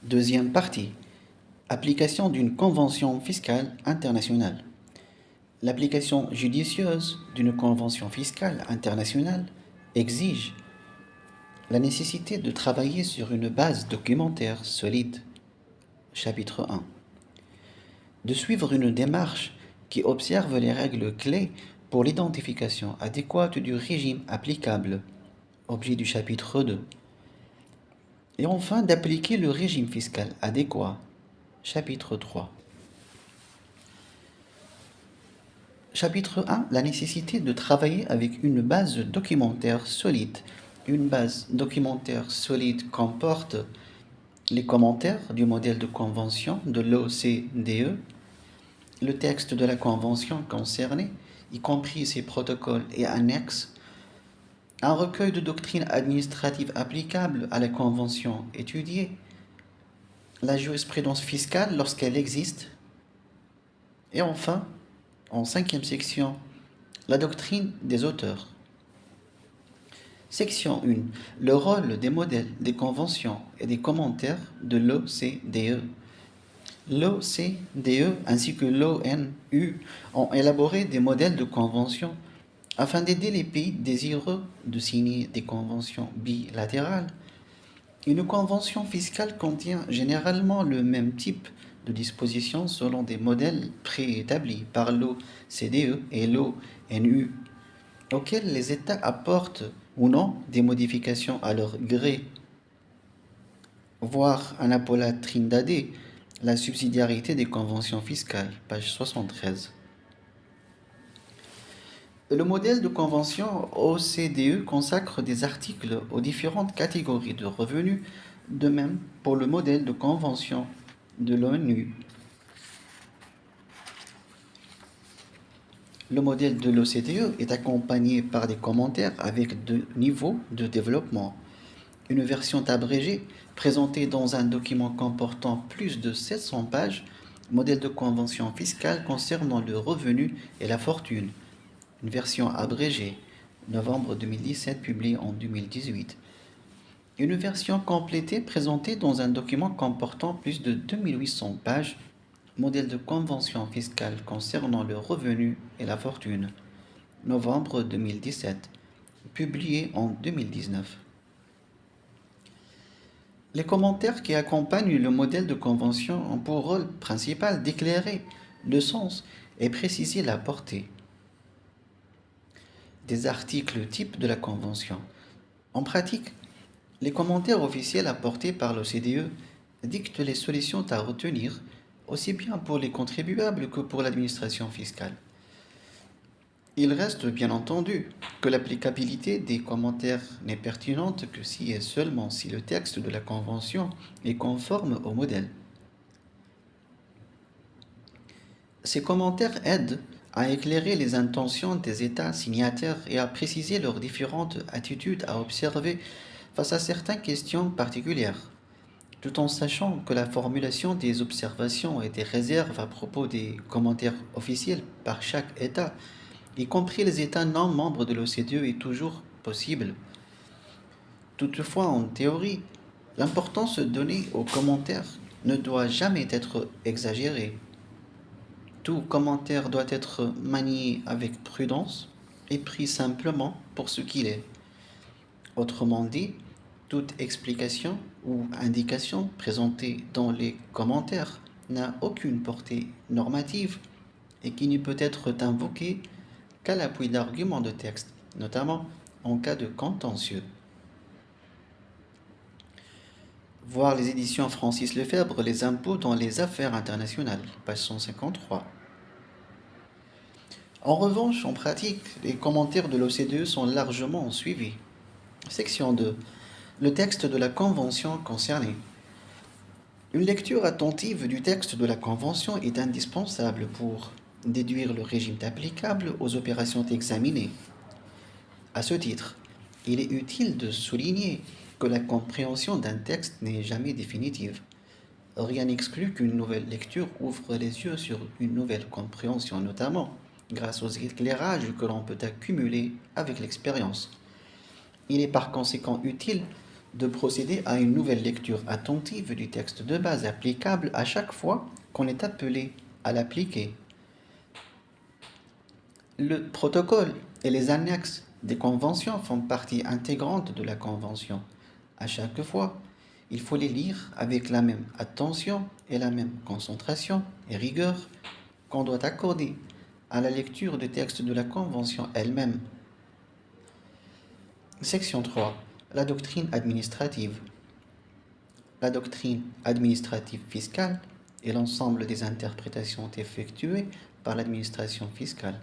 Deuxième partie. Application d'une convention fiscale internationale. L'application judicieuse d'une convention fiscale internationale exige la nécessité de travailler sur une base documentaire solide. Chapitre 1. De suivre une démarche qui observe les règles clés pour l'identification adéquate du régime applicable. Objet du chapitre 2. Et enfin d'appliquer le régime fiscal adéquat. Chapitre 3. Chapitre 1. La nécessité de travailler avec une base documentaire solide. Une base documentaire solide comporte les commentaires du modèle de convention de l'OCDE, le texte de la convention concernée, y compris ses protocoles et annexes, un recueil de doctrines administratives applicables à la convention étudiée, la jurisprudence fiscale lorsqu'elle existe, et enfin, en cinquième section, la doctrine des auteurs. Section 1. Le rôle des modèles, des conventions et des commentaires de l'OCDE. L'OCDE ainsi que l'ONU ont élaboré des modèles de conventions afin d'aider les pays désireux de signer des conventions bilatérales. Une convention fiscale contient généralement le même type de dispositions selon des modèles préétablis par l'OCDE et l'ONU, auxquels les États apportent ou non des modifications à leur gré. Voir Anapola Trindade, la subsidiarité des conventions fiscales, page 73. Le modèle de convention OCDE consacre des articles aux différentes catégories de revenus, de même pour le modèle de convention de l'ONU. Le modèle de l'OCDE est accompagné par des commentaires avec deux niveaux de développement. Une version abrégée présentée dans un document comportant plus de 700 pages, modèle de convention fiscale concernant le revenu et la fortune. Une version abrégée, novembre 2017, publiée en 2018. Une version complétée présentée dans un document comportant plus de 2800 pages, modèle de convention fiscale concernant le revenu et la fortune, novembre 2017, publié en 2019. Les commentaires qui accompagnent le modèle de convention ont pour rôle principal d'éclairer le sens et préciser la portée des articles types de la convention. En pratique, les commentaires officiels apportés par l'OCDE dictent les solutions à retenir, aussi bien pour les contribuables que pour l'administration fiscale. Il reste bien entendu que l'applicabilité des commentaires n'est pertinente que si et seulement si le texte de la convention est conforme au modèle. Ces commentaires aident à éclairer les intentions des États signataires et à préciser leurs différentes attitudes à observer face à certaines questions particulières, tout en sachant que la formulation des observations et des réserves à propos des commentaires officiels par chaque État, y compris les États non membres de l'OCDE, est toujours possible. Toutefois, en théorie, l'importance donnée aux commentaires ne doit jamais être exagérée. Tout commentaire doit être manié avec prudence et pris simplement pour ce qu'il est. Autrement dit, toute explication ou indication présentée dans les commentaires n'a aucune portée normative et qui ne peut être invoquée qu'à l'appui d'arguments de texte, notamment en cas de contentieux. Voir les éditions Francis Lefebvre, Les impôts dans les affaires internationales, page 153. En revanche, en pratique, les commentaires de l'OCDE sont largement suivis. Section 2. Le texte de la convention concernée. Une lecture attentive du texte de la convention est indispensable pour déduire le régime applicable aux opérations examinées. À ce titre, il est utile de souligner que la compréhension d'un texte n'est jamais définitive. Rien n'exclut qu'une nouvelle lecture ouvre les yeux sur une nouvelle compréhension, notamment grâce aux éclairages que l'on peut accumuler avec l'expérience. Il est par conséquent utile de procéder à une nouvelle lecture attentive du texte de base applicable à chaque fois qu'on est appelé à l'appliquer. Le protocole et les annexes des conventions font partie intégrante de la convention. À chaque fois, il faut les lire avec la même attention et la même concentration et rigueur qu'on doit accorder à la lecture du texte de la convention elle-même. Section 3. La doctrine administrative. La doctrine administrative fiscale est l'ensemble des interprétations effectuées par l'administration fiscale.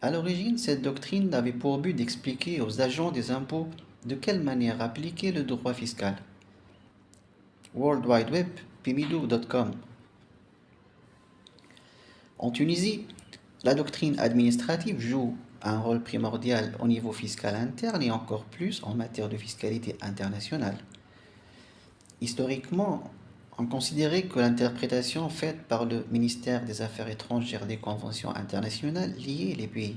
À l'origine, cette doctrine avait pour but d'expliquer aux agents des impôts de quelle manière appliquer le droit fiscal. World Wide Web, pimidou.com. En Tunisie, la doctrine administrative joue un rôle primordial au niveau fiscal interne et encore plus en matière de fiscalité internationale. Historiquement, on considérait que l'interprétation faite par le ministère des Affaires étrangères des conventions internationales liait les pays.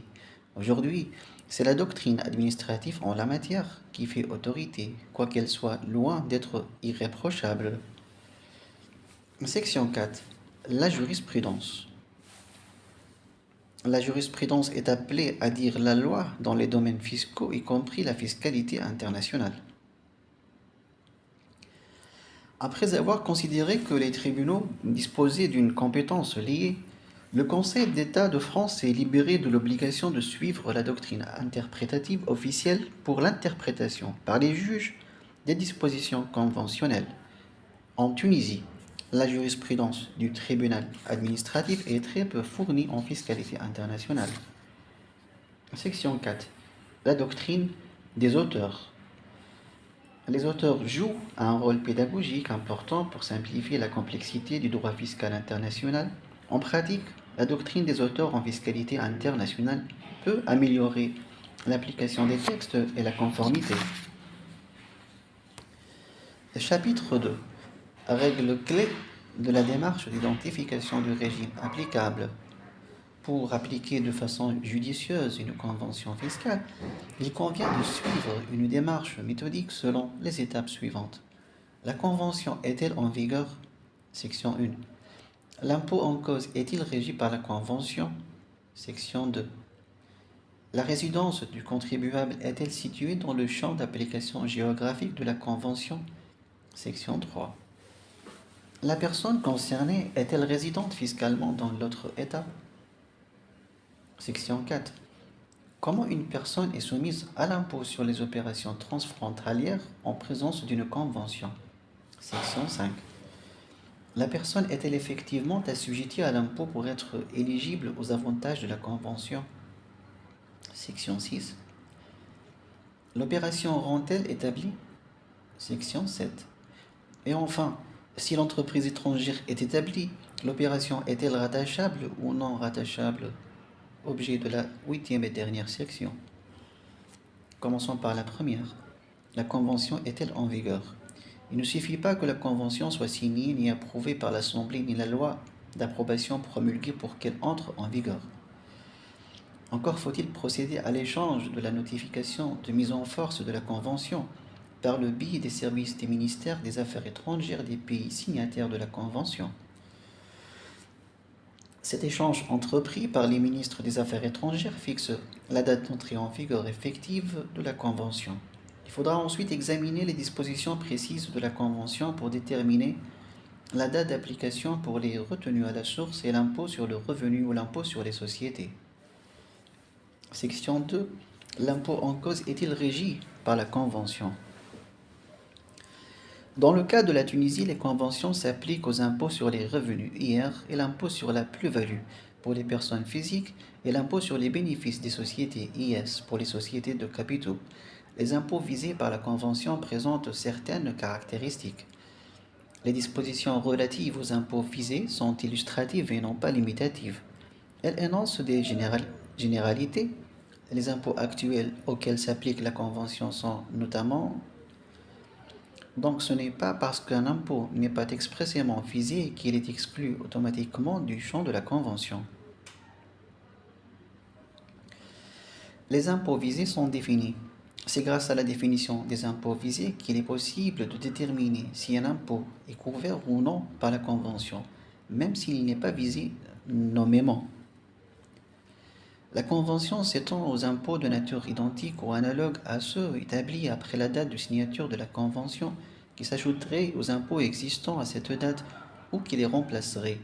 Aujourd'hui, c'est la doctrine administrative en la matière qui fait autorité, quoiqu'elle soit loin d'être irréprochable. Section 4. La jurisprudence. La jurisprudence est appelée à dire la loi dans les domaines fiscaux, y compris la fiscalité internationale. Après avoir considéré que les tribunaux disposaient d'une compétence liée, le Conseil d'État de France s'est libéré de l'obligation de suivre la doctrine interprétative officielle pour l'interprétation par les juges des dispositions conventionnelles. En Tunisie, la jurisprudence du tribunal administratif est très peu fournie en fiscalité internationale. Section 4. La doctrine des auteurs. Les auteurs jouent un rôle pédagogique important pour simplifier la complexité du droit fiscal international. En pratique, la doctrine des auteurs en fiscalité internationale peut améliorer l'application des textes et la conformité. Chapitre 2. Règles clés de la démarche d'identification du régime applicable. Pour appliquer de façon judicieuse une convention fiscale, il convient de suivre une démarche méthodique selon les étapes suivantes. La convention est-elle en vigueur? Section 1. L'impôt en cause est-il régi par la convention? Section 2. La résidence du contribuable est-elle située dans le champ d'application géographique de la convention? Section 3. La personne concernée est-elle résidente fiscalement dans l'autre État? Section 4. Comment une personne est soumise à l'impôt sur les opérations transfrontalières en présence d'une convention? Section 5. La personne est-elle effectivement assujettie à l'impôt pour être éligible aux avantages de la convention? Section 6. L'opération rend-elle établie? Section 7. Et enfin, si l'entreprise étrangère est établie, l'opération est-elle rattachable ou non rattachable? Objet de la 8e et dernière section. Commençons par la première. La convention est-elle en vigueur? Il ne suffit pas que la convention soit signée ni approuvée par l'Assemblée ni la loi d'approbation promulguée pour qu'elle entre en vigueur. Encore faut-il procéder à l'échange de la notification de mise en force de la convention par le biais des services des ministères des Affaires étrangères des pays signataires de la convention. Cet échange entrepris par les ministres des Affaires étrangères fixe la date d'entrée en vigueur effective de la Convention. Il faudra ensuite examiner les dispositions précises de la Convention pour déterminer la date d'application pour les retenues à la source et l'impôt sur le revenu ou l'impôt sur les sociétés. Section 2. L'impôt en cause est-il régi par la Convention? Dans le cas de la Tunisie, les conventions s'appliquent aux impôts sur les revenus IR et l'impôt sur la plus-value pour les personnes physiques et l'impôt sur les bénéfices des sociétés IS pour les sociétés de capitaux. Les impôts visés par la convention présentent certaines caractéristiques. Les dispositions relatives aux impôts visés sont illustratives et non pas limitatives. Elles énoncent des généralités. Les impôts actuels auxquels s'applique la convention sont notamment. Donc ce n'est pas parce qu'un impôt n'est pas expressément visé qu'il est exclu automatiquement du champ de la Convention. Les impôts visés sont définis. C'est grâce à la définition des impôts visés qu'il est possible de déterminer si un impôt est couvert ou non par la Convention, même s'il n'est pas visé nommément. La Convention s'étend aux impôts de nature identique ou analogue à ceux établis après la date de signature de la Convention, qui s'ajouteraient aux impôts existants à cette date ou qui les remplaceraient.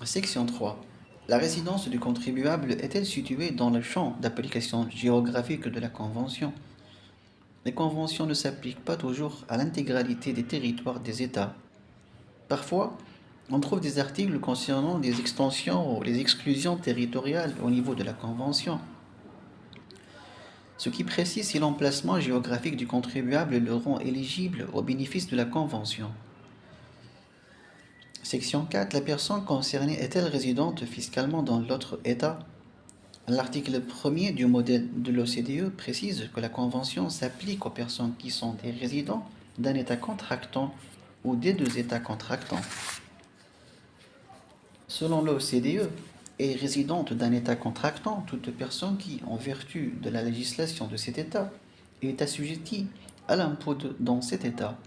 Section 3. La résidence du contribuable est-elle située dans le champ d'application géographique de la Convention? Les conventions ne s'appliquent pas toujours à l'intégralité des territoires des États. Parfois, on trouve des articles concernant des extensions ou les exclusions territoriales au niveau de la Convention, ce qui précise si l'emplacement géographique du contribuable le rend éligible au bénéfice de la Convention. Section 4. La personne concernée est-elle résidente fiscalement dans l'autre État? L'article 1er du modèle de l'OCDE précise que la Convention s'applique aux personnes qui sont des résidents d'un État contractant ou des deux États contractants. Selon l'OCDE, est résidente d'un État contractant toute personne qui, en vertu de la législation de cet État, est assujettie à l'impôt dans cet État,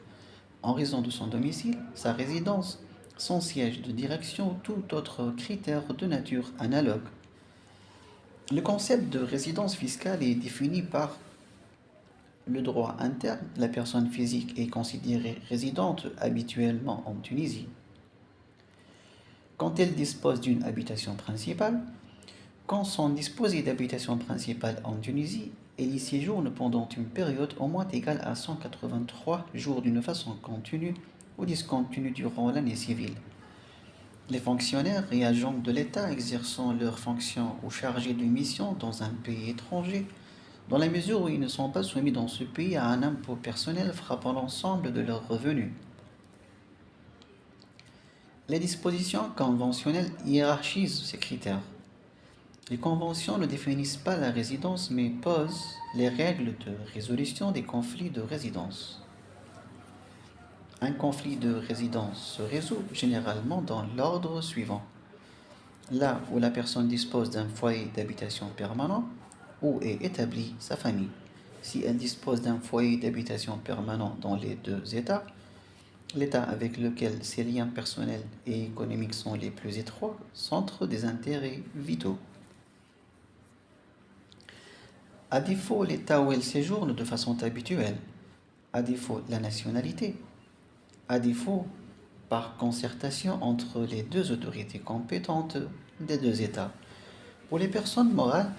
en raison de son domicile, sa résidence, son siège de direction ou tout autre critère de nature analogue. Le concept de résidence fiscale est défini par le droit interne. La personne physique est considérée résidente habituellement en Tunisie quand elle dispose d'une habitation principale. Quand sans disposer d'habitation principale en Tunisie, elle y séjourne pendant une période au moins égale à 183 jours d'une façon continue ou discontinue durant l'année civile. Les fonctionnaires et agents de l'État exerçant leurs fonctions ou chargés de mission dans un pays étranger, dans la mesure où ils ne sont pas soumis dans ce pays à un impôt personnel frappant l'ensemble de leurs revenus. Les dispositions conventionnelles hiérarchisent ces critères. Les conventions ne définissent pas la résidence mais posent les règles de résolution des conflits de résidence. Un conflit de résidence se résout généralement dans l'ordre suivant. Là où la personne dispose d'un foyer d'habitation permanent, où est établie sa famille. Si elle dispose d'un foyer d'habitation permanent dans les deux États, l'État avec lequel ses liens personnels et économiques sont les plus étroits centre des intérêts vitaux. À défaut, l'État où elle séjourne de façon habituelle, à défaut, la nationalité, à défaut, par concertation entre les deux autorités compétentes des deux États. Pour les personnes morales,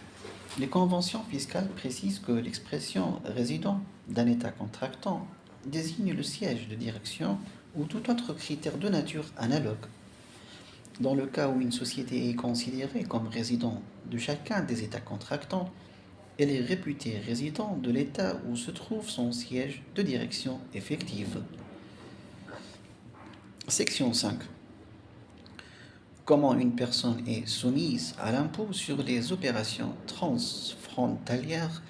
les conventions fiscales précisent que l'expression résident d'un État contractant désigne le siège de direction ou tout autre critère de nature analogue. Dans le cas où une société est considérée comme résident de chacun des États contractants, elle est réputée résident de l'État où se trouve son siège de direction effective. Section 5. Comment une personne est soumise à l'impôt sur les opérations transfrontalières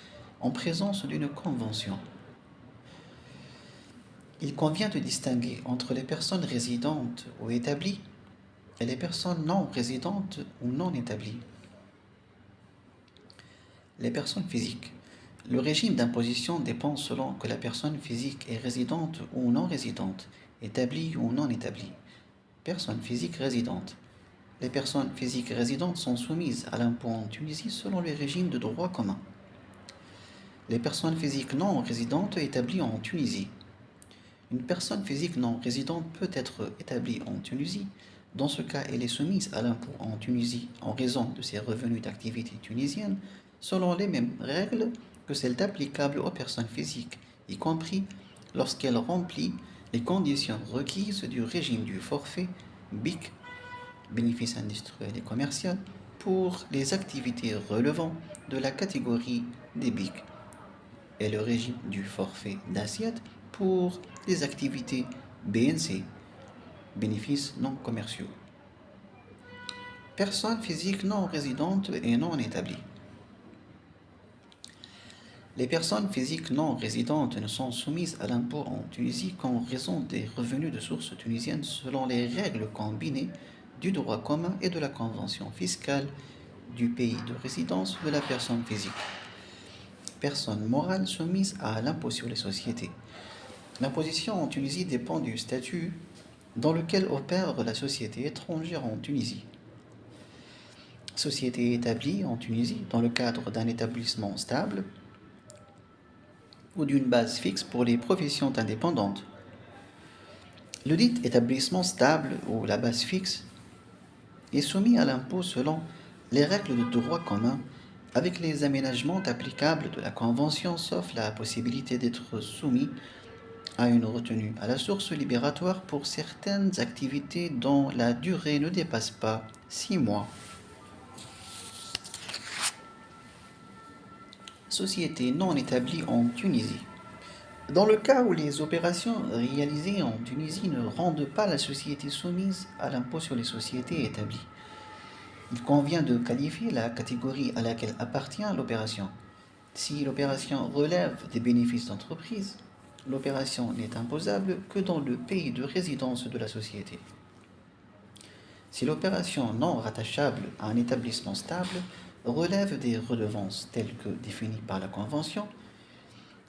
en présence d'une convention. Il convient de distinguer entre les personnes résidentes ou établies et les personnes non résidentes ou non établies. Les personnes physiques. Le régime d'imposition dépend selon que la personne physique est résidente ou non résidente, établie ou non établie. Personnes physiques résidentes. Les personnes physiques résidentes sont soumises à l'impôt en Tunisie selon le régime de droit commun. Les personnes physiques non résidentes établies en Tunisie. Une personne physique non résidente peut être établie en Tunisie. Dans ce cas, elle est soumise à l'impôt en Tunisie en raison de ses revenus d'activité tunisienne, selon les mêmes règles que celles applicables aux personnes physiques, y compris lorsqu'elle remplit les conditions requises du régime du forfait BIC, bénéfice industriel et commercial, pour les activités relevant de la catégorie des BIC, et le régime du forfait d'assiette pour les activités BNC, bénéfices non commerciaux. Personnes physiques non résidentes et non établies. Les personnes physiques non résidentes ne sont soumises à l'impôt en Tunisie qu'en raison des revenus de source tunisienne selon les règles combinées du droit commun et de la convention fiscale du pays de résidence de la personne physique. personne morale soumise à l'impôt sur les sociétés. L'imposition en Tunisie dépend du statut dans lequel opère la société étrangère en Tunisie. Société établie en Tunisie dans le cadre d'un établissement stable ou d'une base fixe pour les professions indépendantes. Le dit établissement stable ou la base fixe est soumis à l'impôt selon les règles de droit commun avec les aménagements applicables de la Convention, sauf la possibilité d'être soumis à une retenue à la source libératoire pour certaines activités dont la durée ne dépasse pas 6 mois. Société non établie en Tunisie. Dans le cas où les opérations réalisées en Tunisie ne rendent pas la société soumise à l'impôt sur les sociétés établies, il convient de qualifier la catégorie à laquelle appartient l'opération. Si l'opération relève des bénéfices d'entreprise, l'opération n'est imposable que dans le pays de résidence de la société. Si l'opération non rattachable à un établissement stable relève des redevances telles que définies par la Convention,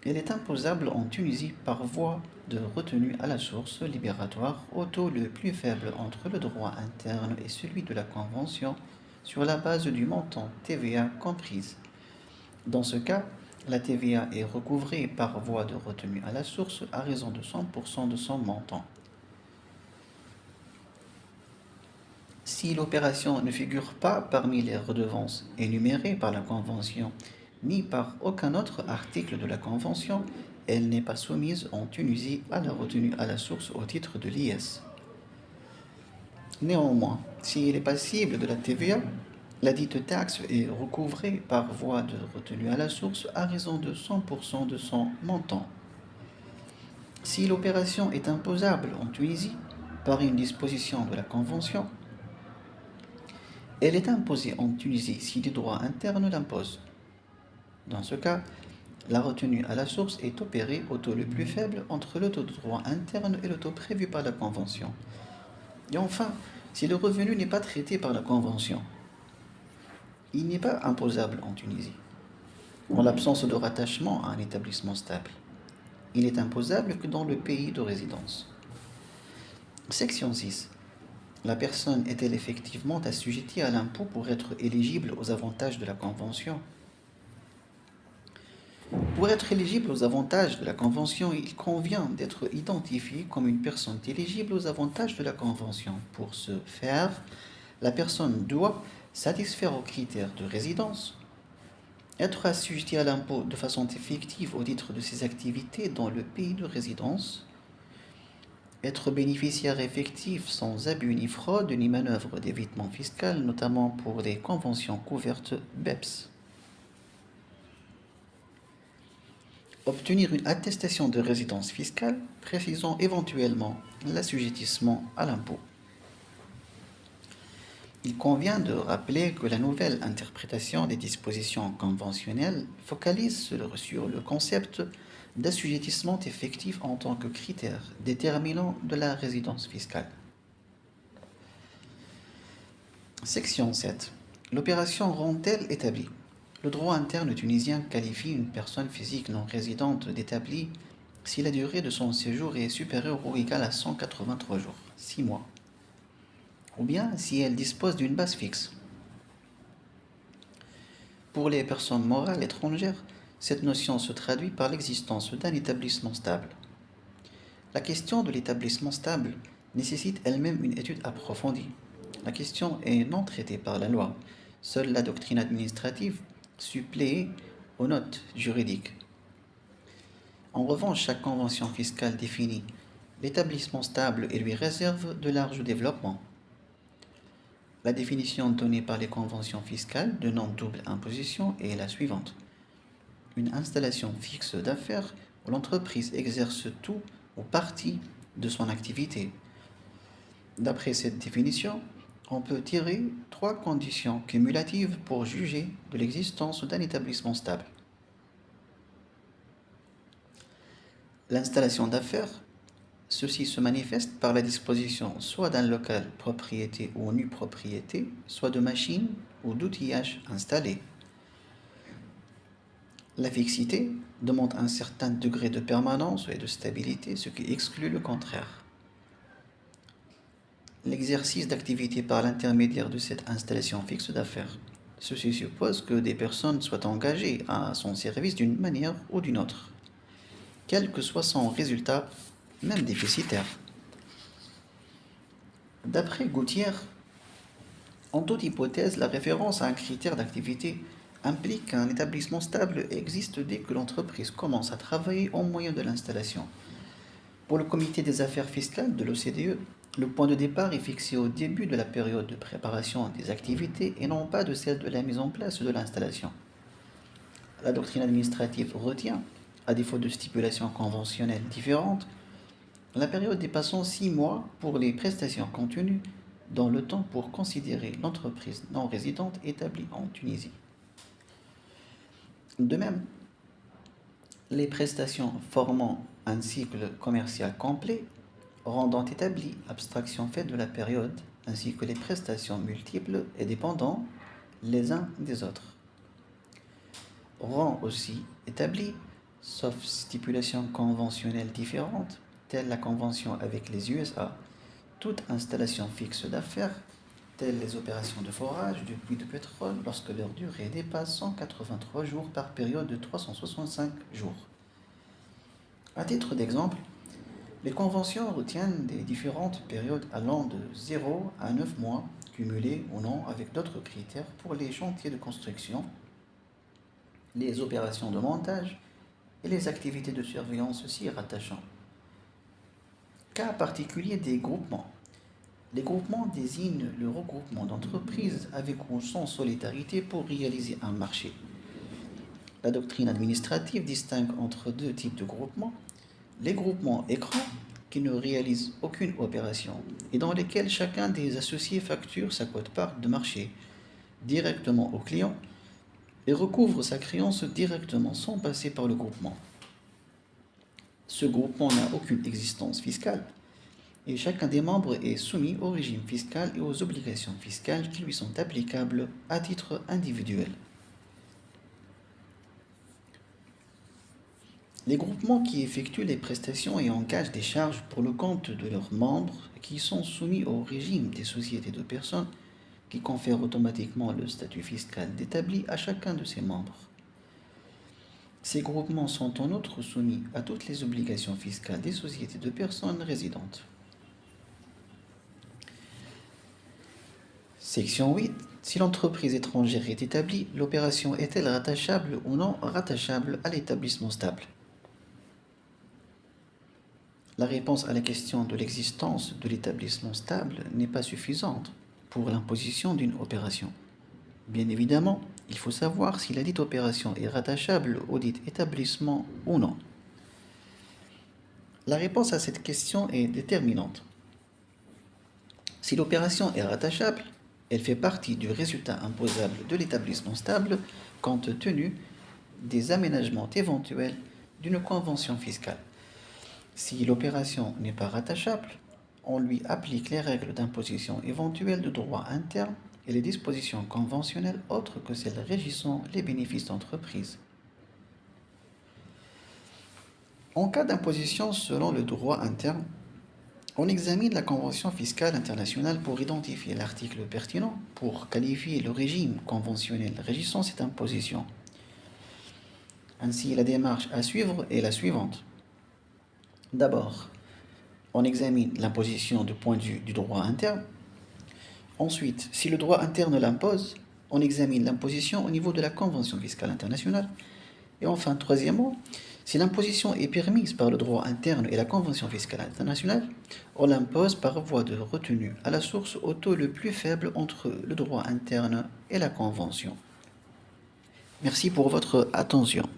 elle est imposable en Tunisie par voie de retenue à la source libératoire au taux le plus faible entre le droit interne et celui de la Convention sur la base du montant TVA comprise. Dans ce cas, la TVA est recouvrée par voie de retenue à la source à raison de 100% de son montant. Si l'opération ne figure pas parmi les redevances énumérées par la Convention ni par aucun autre article de la Convention, elle n'est pas soumise en Tunisie à la retenue à la source au titre de l'IS. Néanmoins, si elle est passible de la TVA, la dite taxe est recouvrée par voie de retenue à la source à raison de 100% de son montant. Si l'opération est imposable en Tunisie par une disposition de la Convention, elle est imposée en Tunisie si les droits internes l'imposent. Dans ce cas, la retenue à la source est opérée au taux le plus faible entre le taux de droit interne et le taux prévu par la Convention. Et enfin, si le revenu n'est pas traité par la Convention, il n'est pas imposable en Tunisie, en l'absence de rattachement à un établissement stable. Il n'est imposable que dans le pays de résidence. Section 6. La personne est-elle effectivement assujettie à l'impôt pour être éligible aux avantages de la Convention? Pour être éligible aux avantages de la Convention, il convient d'être identifié comme une personne éligible aux avantages de la Convention. Pour ce faire, la personne doit satisfaire aux critères de résidence, être assujettie à l'impôt de façon effective au titre de ses activités dans le pays de résidence, être bénéficiaire effectif sans abus ni fraude ni manœuvre d'évitement fiscal, notamment pour les conventions couvertes BEPS. Obtenir une attestation de résidence fiscale précisant éventuellement l'assujettissement à l'impôt. Il convient de rappeler que la nouvelle interprétation des dispositions conventionnelles focalise sur le concept d'assujettissement effectif en tant que critère déterminant de la résidence fiscale. Section 7. L'opération rend-elle établie? Le droit interne tunisien qualifie une personne physique non résidente d'établie si la durée de son séjour est supérieure ou égale à 183 jours, 6 mois, ou bien si elle dispose d'une base fixe. Pour les personnes morales étrangères, cette notion se traduit par l'existence d'un établissement stable. La question de l'établissement stable nécessite elle-même une étude approfondie. La question est non traitée par la loi. Seule la doctrine administrative suppléer aux notes juridiques. En revanche, chaque convention fiscale définit l'établissement stable et lui réserve de larges développements. La définition donnée par les conventions fiscales de non-double imposition est la suivante. Une installation fixe d'affaires où l'entreprise exerce tout ou partie de son activité. D'après cette définition, on peut tirer 3 conditions cumulatives pour juger de l'existence d'un établissement stable. L'installation d'affaires, ceci se manifeste par la disposition soit d'un local propriété ou nue propriété, soit de machines ou d'outillage installés. La fixité demande un certain degré de permanence et de stabilité, ce qui exclut le contraire. L'exercice d'activité par l'intermédiaire de cette installation fixe d'affaires. Ceci suppose que des personnes soient engagées à son service d'une manière ou d'une autre, quel que soit son résultat, même déficitaire. D'après Gautière, en toute hypothèse, la référence à un critère d'activité implique qu'un établissement stable existe dès que l'entreprise commence à travailler au moyen de l'installation. Pour le comité des affaires fiscales de l'OCDE, le point de départ est fixé au début de la période de préparation des activités et non pas de celle de la mise en place de l'installation. La doctrine administrative retient, à défaut de stipulations conventionnelles différentes, la période dépassant 6 mois pour les prestations contenues dans le temps pour considérer l'entreprise non résidente établie en Tunisie. De même, les prestations formant un cycle commercial complet rendant établi abstraction faite de la période, ainsi que les prestations multiples et dépendant les uns des autres. Rend aussi établi, sauf stipulation conventionnelle différente, telle la convention avec les USA, toute installation fixe d'affaires, telles les opérations de forage du puits de pétrole lorsque leur durée dépasse 183 jours par période de 365 jours. À titre d'exemple, les conventions retiennent des différentes périodes allant de 0 à 9 mois, cumulées ou non avec d'autres critères pour les chantiers de construction, les opérations de montage et les activités de surveillance s'y rattachant. Cas particulier des groupements. Les groupements désignent le regroupement d'entreprises avec ou sans solidarité pour réaliser un marché. La doctrine administrative distingue entre deux types de groupements. Les groupements écrans, qui ne réalisent aucune opération et dans lesquels chacun des associés facture sa quote-part de marché directement au client et recouvre sa créance directement sans passer par le groupement. Ce groupement n'a aucune existence fiscale et chacun des membres est soumis au régime fiscal et aux obligations fiscales qui lui sont applicables à titre individuel. Les groupements qui effectuent les prestations et engagent des charges pour le compte de leurs membres qui sont soumis au régime des sociétés de personnes qui confèrent automatiquement le statut fiscal d'établi à chacun de ses membres. Ces groupements sont en outre soumis à toutes les obligations fiscales des sociétés de personnes résidentes. Section 8. Si l'entreprise étrangère est établie, l'opération est-elle rattachable ou non rattachable à l'établissement stable? La réponse à la question de l'existence de l'établissement stable n'est pas suffisante pour l'imposition d'une opération. Bien évidemment, il faut savoir si la dite opération est rattachable au dit établissement ou non. La réponse à cette question est déterminante. Si l'opération est rattachable, elle fait partie du résultat imposable de l'établissement stable compte tenu des aménagements éventuels d'une convention fiscale. Si l'opération n'est pas rattachable, on lui applique les règles d'imposition éventuelle de droit interne et les dispositions conventionnelles autres que celles régissant les bénéfices d'entreprise. En cas d'imposition selon le droit interne, on examine la Convention fiscale internationale pour identifier l'article pertinent pour qualifier le régime conventionnel régissant cette imposition. Ainsi, la démarche à suivre est la suivante. D'abord, on examine l'imposition du point de vue du droit interne. Ensuite, si le droit interne l'impose, on examine l'imposition au niveau de la Convention fiscale internationale. Et enfin, troisièmement, si l'imposition est permise par le droit interne et la Convention fiscale internationale, on l'impose par voie de retenue à la source au taux le plus faible entre le droit interne et la Convention. Merci pour votre attention.